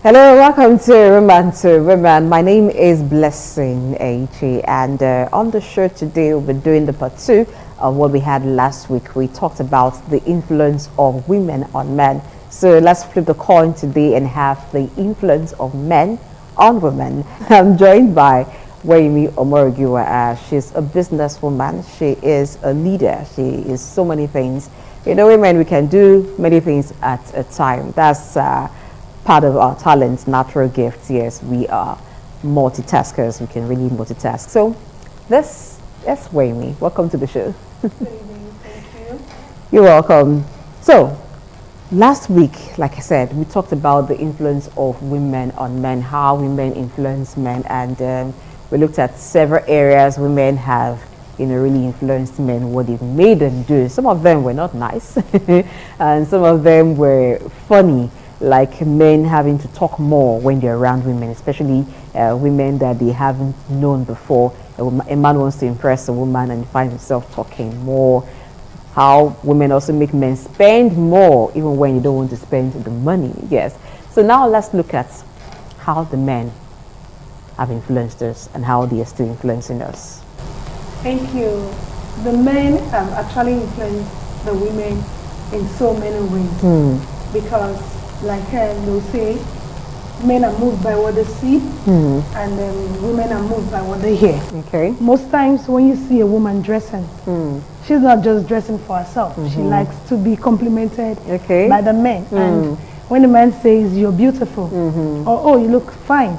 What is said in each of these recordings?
Hello, welcome to Women. My name is Blessing Aichi, and on the show today we'll be doing the part two of what we had last week. We talked about the influence of women on men. So let's flip the coin today and have the influence of men on women. I'm joined by Waimi Omorogiwa. She's a businesswoman. She is a leader. She is so many things. You know, women, we can do many things at a time. That's part of our talents, natural gifts. Yes, we are multitaskers. We can really multitask. So, that's Waimi. Welcome to the show. Good evening. Thank you. You're welcome. So, last week, like I said, we talked about the influence of women on men, how women influence men, and we looked at several areas women have, really influenced men, what they've made them do. Some of them were not nice, and some of them were funny, like men having to talk more when they're around women, especially women that they haven't known before. A man wants to impress a woman and finds himself talking more. How women also make men spend more even when you don't want to spend the money. Yes. So now let's look at how the men have influenced us and how they are still influencing us. Thank you. The men have actually influenced the women in so many ways because, like they'll say, men are moved by what they see and women are moved by what they hear. Okay. Most times when you see a woman dressing, she's not just dressing for herself. She likes to be complimented by the men. And when the man says, "You're beautiful," or "Oh, you look fine,"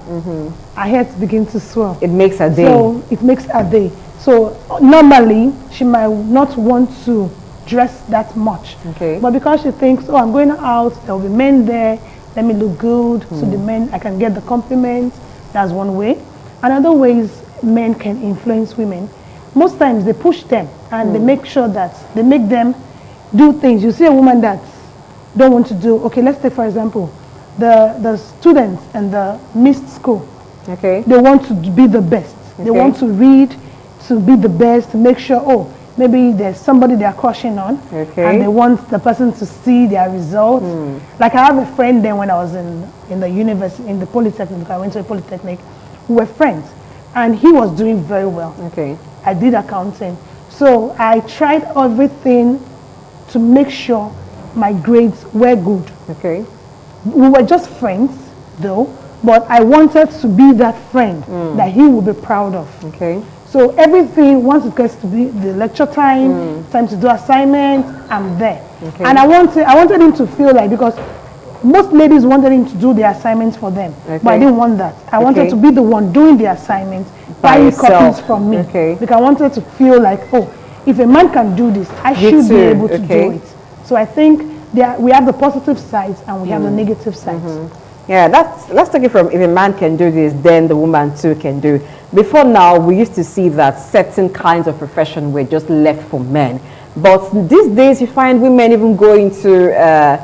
her head begins to swell. It makes her day. So it makes her day. So normally she might not want to dress that much. Okay. But because she thinks, "Oh, I'm going out, there will be men there, let me look good," so the men, I can get the compliments. That's one way. Another way is men can influence women. Most times they push them and they make sure that they make them do things. You see a woman that don't want to do, okay, let's take for example, the students in the missed school. Okay. They want to be the best. They want to read, to be the best, to make sure, oh, maybe there's somebody they're crushing on, and they want the person to see their results. Like I have a friend then when I was in the university, in the polytechnic, I went to a polytechnic, we were friends, and he was doing very well. Okay. I did accounting. So I tried everything to make sure my grades were good. Okay. We were just friends though, but I wanted to be that friend that he would be proud of. Okay. So everything, once it gets to be the lecture time, time to do assignment, I'm there. Okay. And I wanted him to feel like, because most ladies wanted him to do the assignments for them, but I didn't want that. I wanted to be the one doing the assignments, buying copies from me. Because I wanted to feel like, oh, if a man can do this, I should be able to do it. So I think we have the positive sides and we have the negative sides. Yeah, let's take it from, if a man can do this, then the woman too can do. Before now, we used to see that certain kinds of profession were just left for men. But these days, you find women even going to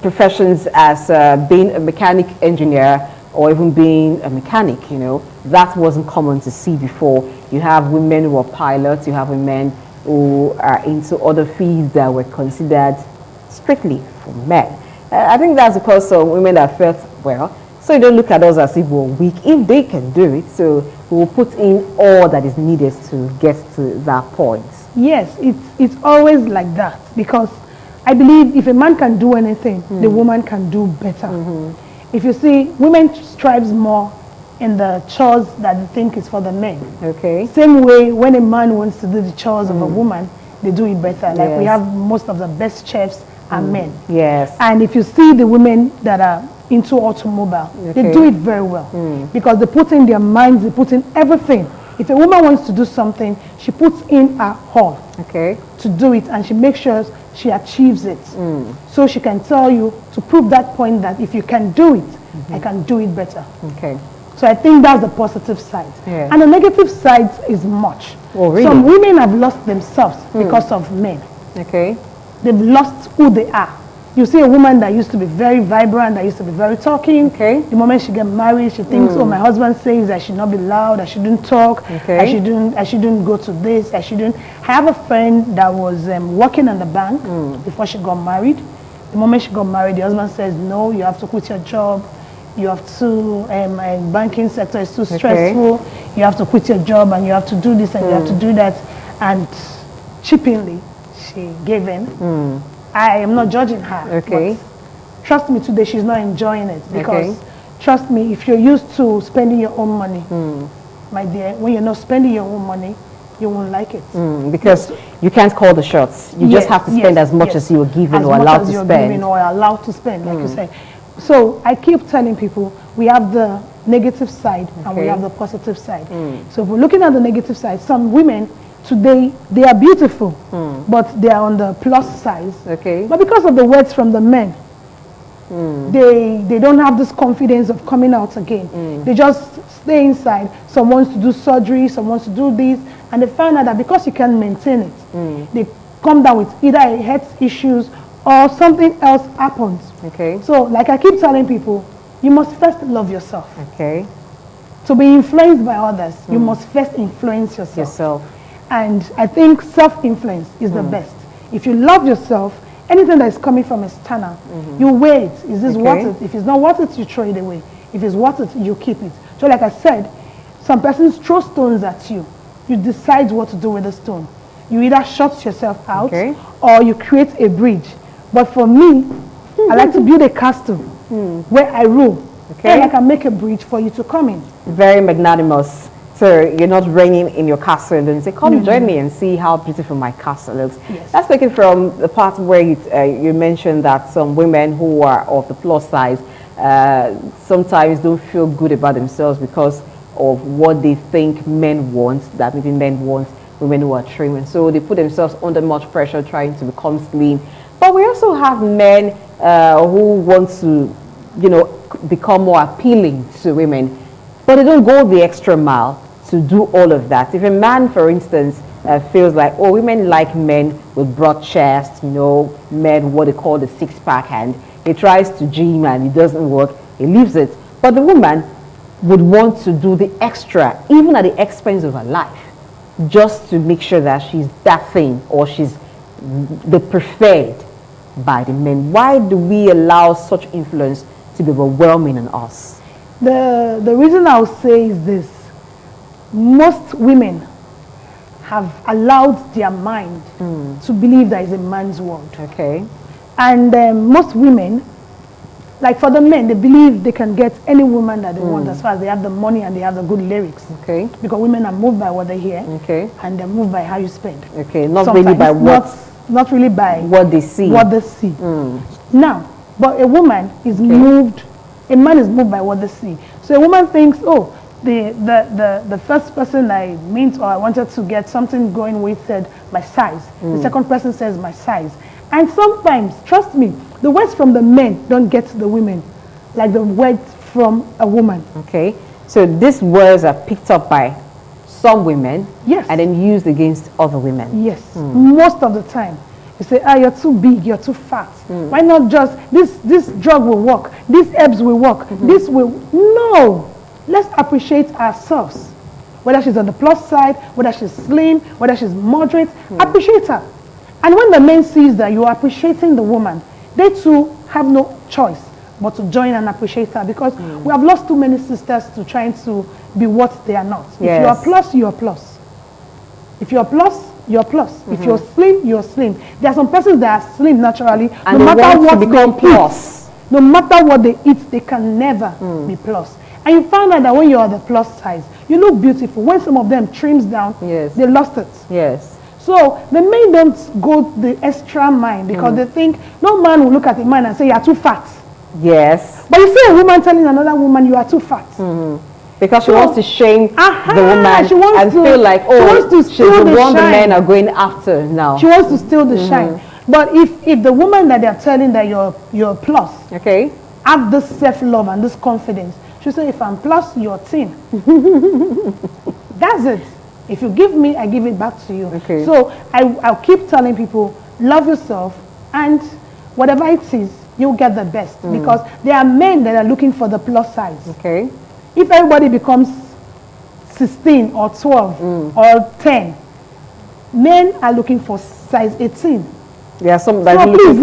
professions as being a mechanic engineer or even being a mechanic, That wasn't common to see before. You have women who are pilots, you have women who are into other fields that were considered strictly for men. I think that's because of women that felt, well, so you don't look at us as if we're weak. If they can do it, so we will put in all that is needed to get to that point. Yes, it's always like that, because I believe if a man can do anything, the woman can do better. If you see, women strives more in the chores that they think is for the men. Okay. Same way, when a man wants to do the chores of a woman, they do it better. Like we have most of the best chefs are men. Yes. And if you see the women that are into automobile, they do it very well because they put in their minds, they put in everything. If a woman wants to do something, she puts in her all to do it, and she makes sure she achieves it. So she can tell you, to prove that point, that if you can do it, I can do it better. Okay. So I think that's the positive side. Yeah. And the negative side is much. Oh, really? Some women have lost themselves because of men. Okay. They've lost who they are. You see a woman that used to be very vibrant, that used to be very talking. Okay. The moment she gets married, she thinks, oh, my husband says I should not be loud, I shouldn't talk, I shouldn't go to this, I shouldn't. I have a friend that was working in the bank before she got married. The moment she got married, the husband says, no, you have to quit your job. you have to, banking sector is too stressful, you have to quit your job and you have to do this and you have to do that. And cheaply, she gave in. I am not judging her. Okay. But trust me, today she's not enjoying it because, trust me, if you're used to spending your own money, my dear, when you're not spending your own money, you won't like it. Because you can't call the shots. You just have to spend as much as you are given or allowed to spend. Or allowed to spend, like you say. So I keep telling people, we have the negative side and we have the positive side. So if we're looking at the negative side, some women today, they are beautiful, but they are on the plus size. But because of the words from the men, they don't have this confidence of coming out again. They just stay inside. Some wants to do surgery, some wants to do this, and they find out that because you can't maintain it, they come down with either a health issues or something else happens. So like I keep telling people, you must first love yourself. To be influenced by others, you must first influence yourself. And I think self-influence is the best. If you love yourself, anything that is coming from external, you weigh it. Is this worth it? If it's not worth it, you throw it away. If it's worth it, you keep it. So like I said, some persons throw stones at you. You decide what to do with the stone. You either shut yourself out or you create a bridge. But for me, I like to build a castle where I rule. And I can make a bridge for you to come in. Very magnanimous. So you're not reigning in your castle and then say, come join me and see how beautiful my castle looks. That's taken from the part where you mentioned that some women who are of the plus size sometimes don't feel good about themselves because of what they think men want, that maybe men want women who are trim. And so they put themselves under much pressure trying to become slim. But we also have men who want to, become more appealing to women, but they don't go the extra mile to do all of that. If a man, for instance, feels like, oh, women like men with broad chest, men what they call the six-pack, and he tries to gym and it doesn't work, he leaves it. But the woman would want to do the extra, even at the expense of her life, just to make sure that she's that thing or she's the preferred by the men. Why do we allow such influence to be overwhelming on us? The reason I would say is this. Most women have allowed their mind to believe that is a man's world. And most women, like for the men, they believe they can get any woman that they want as far as they have the money and they have the good lyrics. Because women are moved by what they hear and they're moved by how you spend. Not really by not really by what they see. Now, but a woman is moved, a man is moved by what they see. So a woman thinks, oh, the first person I meant or I wanted to get something going with said my size. The second person says my size. And sometimes, trust me, the words from the men don't get to the women like the words from a woman. So these words are picked up by some women and then used against other women. Most of the time. You say, you're too big, you're too fat. Why not just, this drug will work, these herbs will work, this will, no. Let's appreciate ourselves. Whether she's on the plus side, whether she's slim, whether she's moderate, appreciate her. And when the man sees that you are appreciating the woman, they too have no choice but to join and appreciate her, because we have lost too many sisters to trying to be what they are not. If you are plus, you are plus. If you are plus, you're plus. If you're slim, you're slim. There are some persons that are slim naturally, and no matter what they eat, no matter what they eat, they can never be plus. And you find out that when you're the plus size, you look beautiful. When some of them trims down, they lost it. So the men don't go the extra mile because they think no man will look at a man and say, you're too fat. But you see a woman telling another woman, you are too fat. Because she wants to shame the woman and feel like, oh, she's the one the men are going after now. She wants to steal the shine. But if the woman that they're telling that you're plus, have this self-love and this confidence, she say, if I'm plus, you're thin. That's it. If you give me, I give it back to you. So I'll keep telling people, love yourself, and whatever it is, you'll get the best. Because there are men that are looking for the plus size. If everybody becomes 16 or 12 or 10, men are looking for size 18. There are some that so please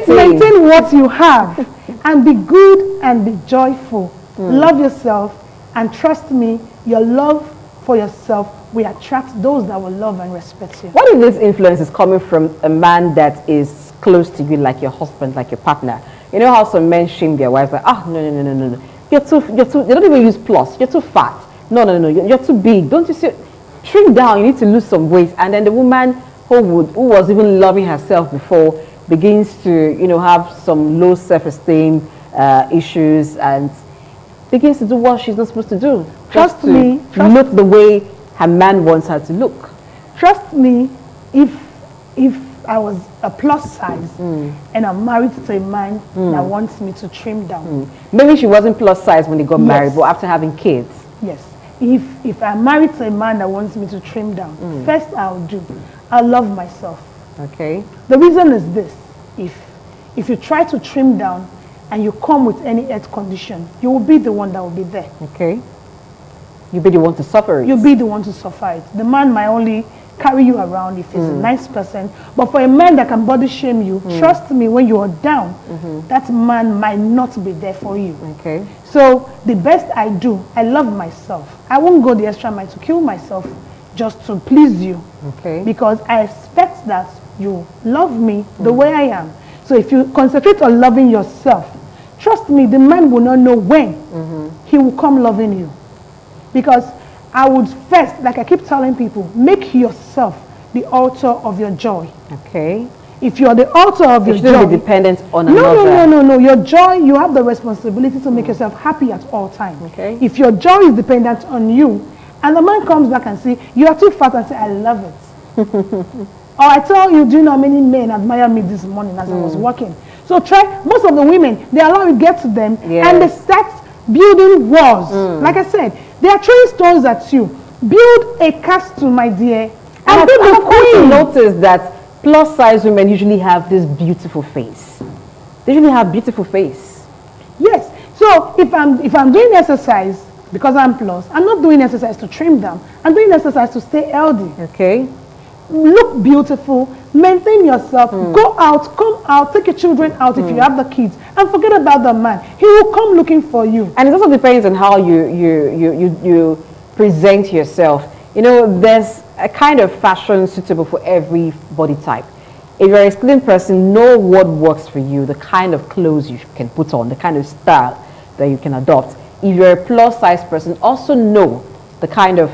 maintain what you have. and be good and be joyful. Love yourself, and trust me, your love for yourself will attract those that will love and respect you. What if this influence is coming from a man that is close to you, like your husband, like your partner? You know how some men shame their wives, like, no. You're too, they don't even use plus. You're too fat. No. You're too big. Don't you see? Shrink down. You need to lose some weight. And then the woman who was even loving herself before begins to, have some low self-esteem issues and begins to do what she's not supposed to do. Trust me. Look the way her man wants her to look. Trust me, if I was a plus size and I'm married to a man that wants me to trim down. Maybe she wasn't plus size when they got married, but after having kids. Yes. If I'm married to a man that wants me to trim down, first I'll love myself. Okay. The reason is this: if you try to trim down and you come with any health condition, you will be the one that will be there. Okay. You'll be the one to suffer it. You'll be the one to suffer it. The man might only carry you around if he's a nice person, but for a man that can body shame you, trust me, when you are down, that man might not be there for you. Okay. So the best I do, I love myself. I won't go the extra mile to kill myself just to please you. Okay. Because I expect that you love me the way I am. So if you concentrate on loving yourself, trust me, the man will not know when he will come loving you. Because I would first, like I keep telling people, make yourself the altar of your joy. Okay. If you're the altar of your joy, you shouldn't be dependent on another. No. Your joy, you have the responsibility to make yourself happy at all times. Okay. If your joy is dependent on you, and the man comes back and say, you are too fat, and say, I love it. Or I tell you, do you know how many men admire me this morning as I was walking? So try, most of the women, they allow you to get to them, and they start building walls. Like I said, they are throwing stones at you. Build a castle, my dear, and be the queen. Notice that plus size women usually have this beautiful face. They usually have beautiful face. Yes. So if I'm doing exercise because I'm plus, I'm not doing exercise to trim down. I'm doing exercise to stay healthy. Okay. Look beautiful. Maintain yourself. Go out. Come out. Take your children out if you have the kids, and forget about the man. He will come looking for you. And it also depends on how you present yourself. There's a kind of fashion suitable for every body type. If you're a slim person, know what works for you, the kind of clothes you can put on, the kind of style that you can adopt. If you're a plus size person, also know the kind of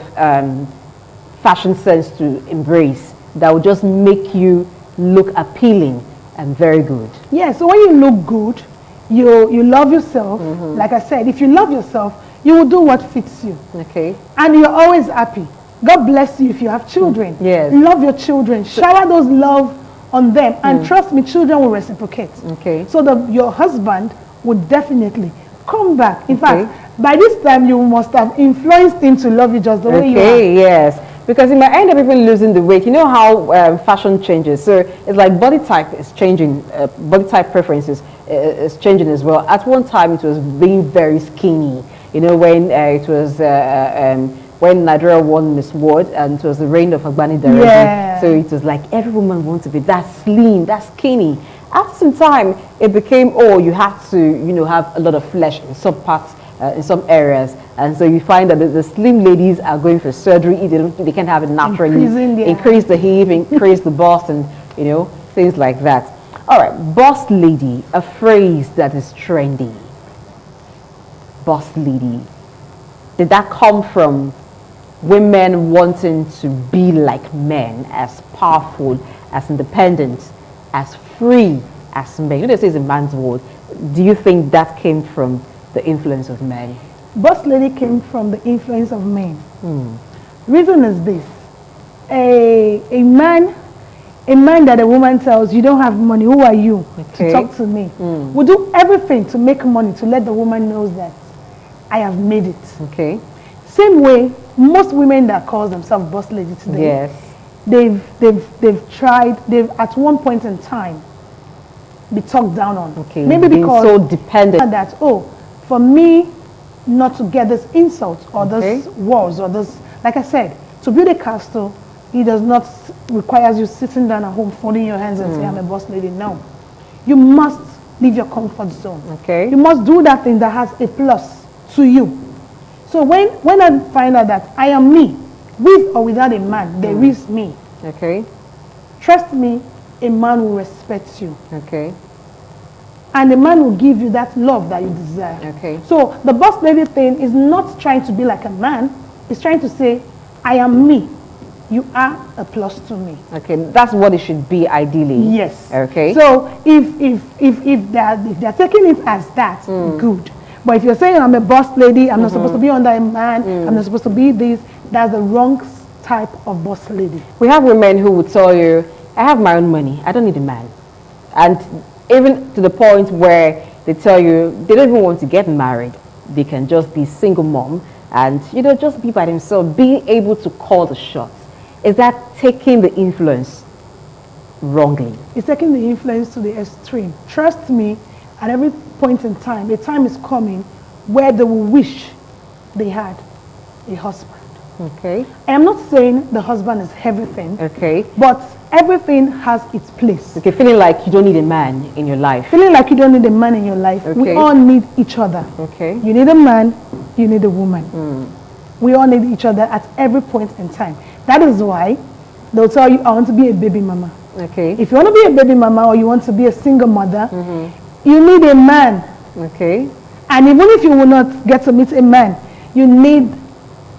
fashion sense to embrace that will just make you look appealing and very good. Yeah, so when you look good, you love yourself. Like I said, if you love yourself, you will do what fits you. Okay. And you're always happy. God bless you if you have children. Yes. Love your children. Shower those love on them. And trust me, children will reciprocate. Okay. So that your husband would definitely come back. In fact, by this time, you must have influenced him to love you just the way you are. Okay, yes. Because it might end up even losing the weight. You know how fashion changes. So it's like body type is changing. Body type preferences is changing as well. At one time, it was being very skinny. When it was when Nigeria won Miss World, and it was the reign of Agbani Darezi. Yeah. So it was like every woman wanted to be that slim, that skinny. After some time, it became, you have to, have a lot of flesh in some parts, in some areas. And so you find that the slim ladies are going for surgery. They can't have it naturally. Increase the hip, increase the bust, and, things like that. All right, boss lady, a phrase that is trendy. Boss lady. Did that come from women wanting to be like men, as powerful, as independent, as free as men? They say it's a man's world. Do you think that came from the influence of men? Boss lady came from the influence of men. Reason is this: a man that a woman tells, you don't have money, who are you to talk to me? Will do everything to make money, to let the woman know that I have made it. Okay. Same way, most women that call themselves boss lady today, they've tried, at one point in time be talked down on. Okay. Maybe because so dependent that, for me not to get this insult or this walls or this, like I said, to build a castle, it does not require you sitting down at home folding your hands and say, I'm a boss lady. No. You must leave your comfort zone. Okay. You must do that thing that has a plus to you. So when I find out that I am me, with or without a man, there is me. Okay. Trust me, a man will respect you. Okay. And a man will give you that love that you desire. Okay. So the boss lady thing is not trying to be like a man. It's trying to say, I am me. You are a plus to me. Okay. That's what it should be ideally. Yes. Okay. So if they're taking it as that, good. But if you're saying I'm a boss lady, I'm not supposed to be under a man, I'm not supposed to be this, that's the wrong type of boss lady. We have women who would tell you, I have my own money, I don't need a man. And even to the point where they tell you they don't even want to get married. They can just be single mom and, just be by themselves, being able to call the shots. Is that taking the influence wrongly? It's taking the influence to the extreme. Trust me, at every point in time, a time is coming where they will wish they had a husband. Okay. I am not saying the husband is everything, Okay. but everything has its place. Okay, feeling like you don't need a man in your life. Feeling like you don't need a man in your life. We Okay. all need each other. Okay. You need a man, you need a woman. We all need each other at every point in time. That is why they'll tell you, I want to be a baby mama. Okay. If you want to be a baby mama or you want to be a single mother, you need a man. Okay. And even if you will not get to meet a man, you need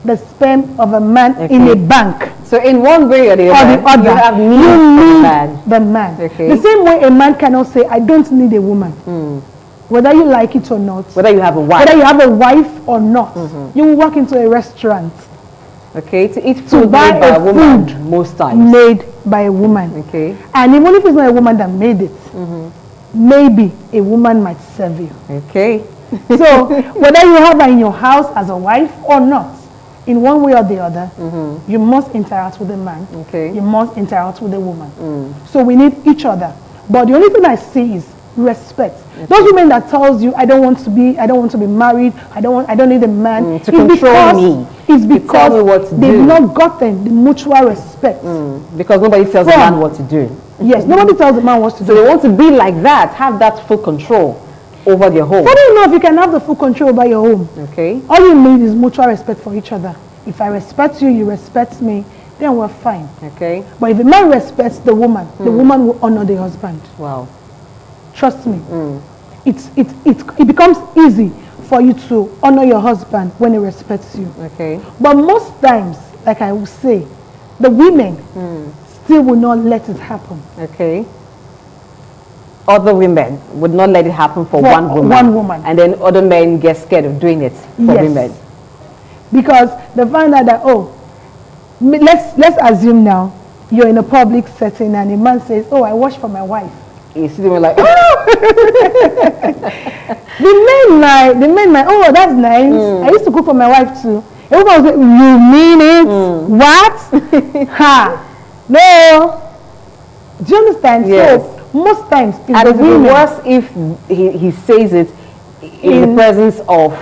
the sperm of a man in a bank. So in one way or the other, you have need for the man. Okay. The same way a man cannot say, I don't need a woman. Whether you like it or not. Whether you have a wife. Whether you have a wife or not. You will walk into a restaurant. Okay, to eat To food buy made by a woman food most times. made by a woman. Okay. And even if it's not a woman that made it, maybe a woman might serve you. Okay. So whether you have her in your house as a wife or not, in one way or the other, you must interact with a man. Okay. You must interact with a woman. So we need each other. But the only thing I see is respect. Those women that tells you I don't want to be married, I don't need a man, to control me. It's To tell me what because to they've do. not gotten the mutual respect. Because nobody tells a man what to do. Yes, nobody tells the man what to So do. they want to be like that, have that full control over their home. How do you know if you can have the full control over your home? Okay. All you need is mutual respect for each other. If I respect you, you respect me, then we're fine. Okay. But if a man respects the woman will honor the husband. Wow. Trust me. It becomes easy for you to honor your husband when he respects you. Okay. But most times, like I will say, the women still will not let it happen. Okay. Other women would not let it happen for one woman. One woman. And then other men get scared of doing it for Yes. women. Because they find out that, let's assume now you're in a public setting and a man says, I wash for my wife. You see them like, The men might, that's nice. I used to cook for my wife too. Everyone was like, you mean it? What? Ha! No. Do you understand? Yes. So most times it's and the it would be women. worse if he says it in the presence of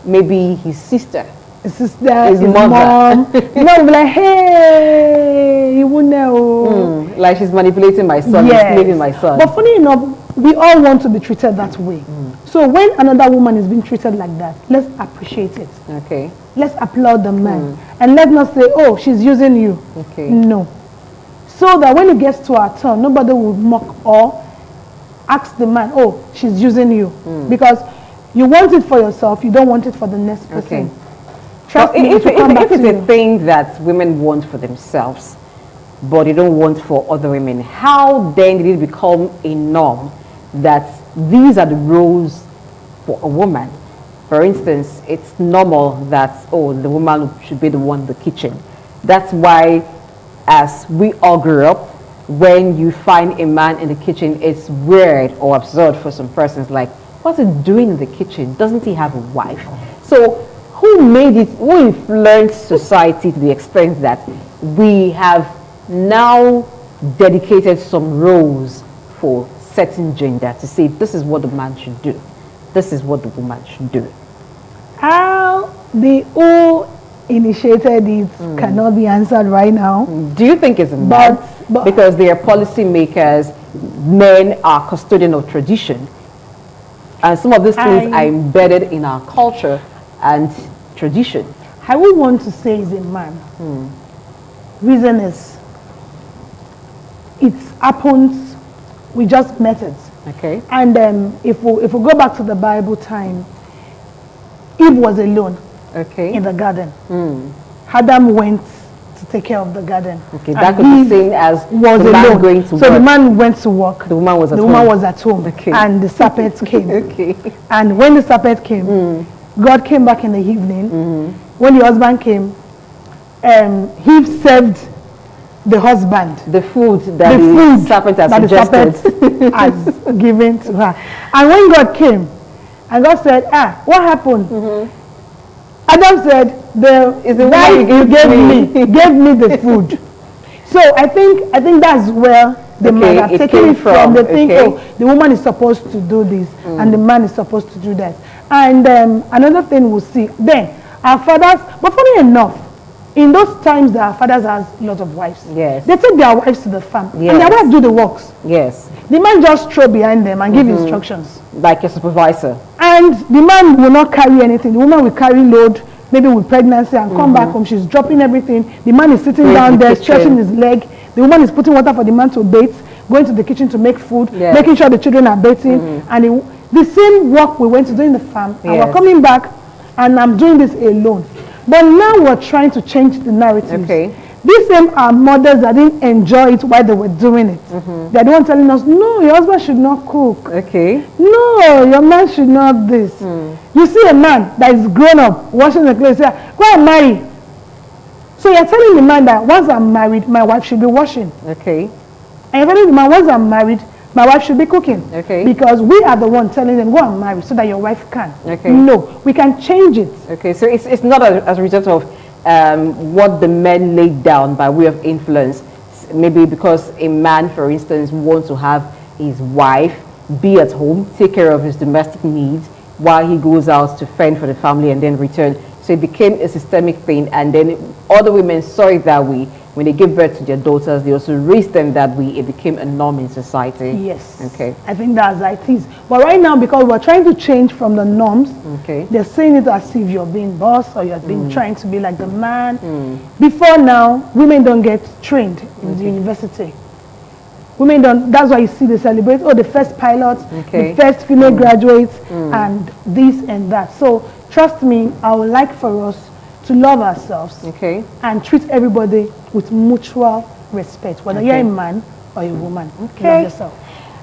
maybe his sister. His sister, his his mother. mom. We'll be like, hey, you wouldn't know. Like she's manipulating my son, enslaving my son. But funny enough, we all want to be treated that way. So when another woman is being treated like that, let's appreciate it. Okay. Let's applaud the man. And let's not say, she's using you. Okay. No. So that when it gets to our turn, nobody will mock or ask the man, she's using you. Because you want it for yourself, you don't want it for the next person. Okay. Trust me, if it's you. a thing that women want for themselves, but they don't want for other women, how then did it become a norm that these are the roles for a woman? For instance, it's normal that, the woman should be the one in the kitchen. That's why, as we all grew up, when you find a man in the kitchen, it's weird or absurd for some persons. Like, what's he doing in the kitchen? Doesn't he have a wife? So, who influenced society to the extent that we have now dedicated some roles for certain gender to say this is what the man should do, this is what the woman should do? How the who initiated it cannot be answered right now. Do you think it's a man? But because they are policy makers, men are custodian of tradition, And some of these things are embedded in our culture and tradition. I would want to say is a man. Reason is, it happens, we just met it. Okay. And if we go back to the Bible time, Eve was alone in the garden. Adam went to take care of the garden. Okay, that could be seen as was the man alone. going to work. So the man went to work. The woman was at the home. woman was at home. Okay. And the serpent came. Okay. And when the serpent came, God came back in the evening. When the husband came, Eve served the husband the food that the serpent has suggested. has given to her. And when God came, and God said, what happened? Adam said, the guy you gave me the food. So I think that's where the man have taken it from. They think, the woman is supposed to do this, and the man is supposed to do that. And another thing we'll see, then our fathers, but funny enough, in those times that our fathers has a lot of wives. Yes. They take their wives to the farm, Yes. and their wives do the works. Yes. The man just throw behind them and give instructions. Like a supervisor. And the man will not carry anything. The woman will carry load, maybe with pregnancy, and come back home. She's dropping everything. The man is sitting down there, stretching his leg. The woman is putting water for the man to bathe, going to the kitchen to make food, making sure the children are bathing. And the same work we went to do in the farm, and we're coming back, and I'm doing this alone. But now we're trying to change the narrative. Okay. These same are mothers that didn't enjoy it while they were doing it. They're the one telling us, no, your husband should not cook. Okay. No, your man should not this. You see a man that is grown up, washing the clothes, say, go and marry. So you're telling the man that once I'm married, my wife should be washing. Okay. And you're telling the man, once I'm married, my wife should be cooking. Okay. Because we are the one telling them, go and marry so that your wife can. Okay. No, we can change it. Okay, so it's not as a result of what the men laid down by way of influence. Maybe because a man, for instance, wants to have his wife be at home, take care of his domestic needs while he goes out to fend for the family and then return. So it became a systemic thing, and then other women saw it that way. When they give birth to their daughters, they also raised them that way. It became a norm in society. Yes. Okay. I think that's how it is. But right now, because we're trying to change from the norms, they're saying it as if you're being boss or you're being trying to be like the man. Before now, women don't get trained in the university. Women don't, that's why you see they celebrate, the first pilots, the first female graduates, and this and that. So trust me, I would like for us to love ourselves and treat everybody with mutual respect, whether you're a man or a woman. Love yourself.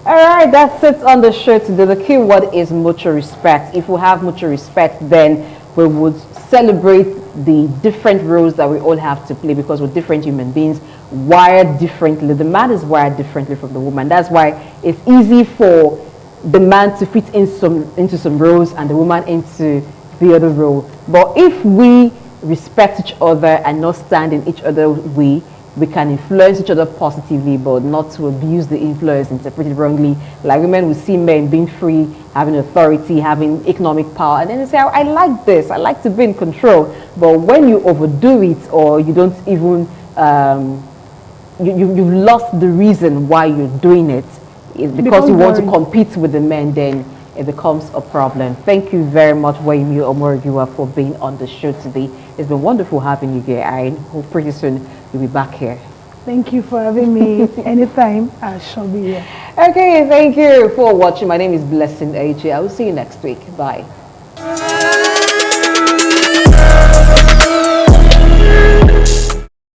All right, that's it on the show today. The key word is mutual respect. If we have mutual respect, then we would celebrate the different roles that we all have to play, because we're different human beings, wired differently. The man is wired differently from the woman. That's why it's easy for the man to fit into some roles and the woman into the other role. But if we respect each other and not stand in each other's way, we can influence each other positively, but not to abuse the influence, interpret it wrongly. Like women will see men being free, having authority, having economic power, and then they say, I like this, I like to be in control. But when you overdo it, or you don't even, you've lost the reason why you're doing it. It's because you want to compete with the men, then it becomes a problem. Thank you very much, Waimi Omorgiwa, for being on the show today. It's been wonderful having you here. I hope pretty soon you'll be back here. Thank you for having me. Anytime, I shall be here. Okay, thank you for watching. My name is Blessing AJ. I will see you next week. Bye.